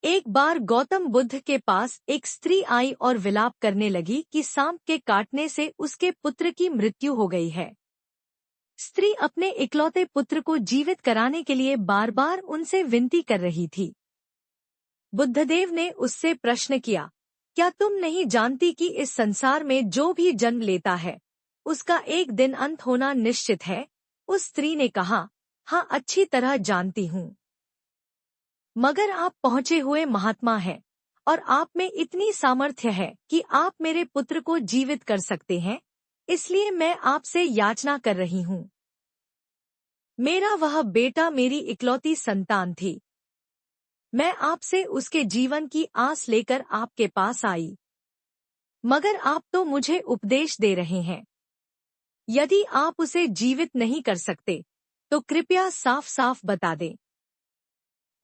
एक बार गौतम बुद्ध के पास एक स्त्री आई और विलाप करने लगी कि सांप के काटने से उसके पुत्र की मृत्यु हो गई है। स्त्री अपने इकलौते पुत्र को जीवित कराने के लिए बार बार उनसे विनती कर रही थी। बुद्धदेव ने उससे प्रश्न किया, क्या तुम नहीं जानती कि इस संसार में जो भी जन्म लेता है उसका एक दिन अंत होना निश्चित है? उस स्त्री ने कहा, हाँ, अच्छी तरह जानती हूँ, मगर आप पहुँचे हुए महात्मा हैं और आप में इतनी सामर्थ्य है कि आप मेरे पुत्र को जीवित कर सकते हैं, इसलिए मैं आपसे याचना कर रही हूँ। मेरा वह बेटा मेरी इकलौती संतान थी। मैं आपसे उसके जीवन की आस लेकर आपके पास आई, मगर आप तो मुझे उपदेश दे रहे हैं। यदि आप उसे जीवित नहीं कर सकते तो कृपया साफ साफ बता दें।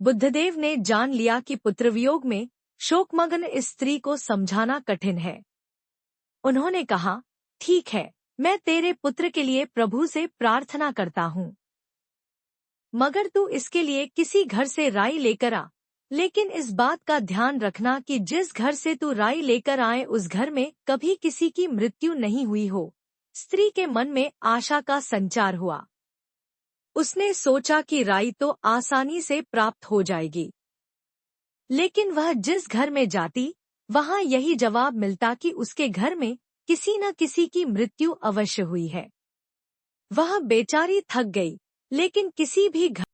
बुद्धदेव ने जान लिया कि पुत्रवियोग में शोकमग्न इस स्त्री को समझाना कठिन है। उन्होंने कहा, ठीक है, मैं तेरे पुत्र के लिए प्रभु से प्रार्थना करता हूँ, मगर तू इसके लिए किसी घर से राई लेकर आ, लेकिन इस बात का ध्यान रखना कि जिस घर से तू राई लेकर आए उस घर में कभी किसी की मृत्यु नहीं हुई हो। स्त्री के मन में आशा का संचार हुआ। उसने सोचा कि राई तो आसानी से प्राप्त हो जाएगी, लेकिन वह जिस घर में जाती वहां यही जवाब मिलता कि उसके घर में किसी न किसी की मृत्यु अवश्य हुई है। वह बेचारी थक गई, लेकिन किसी भी घर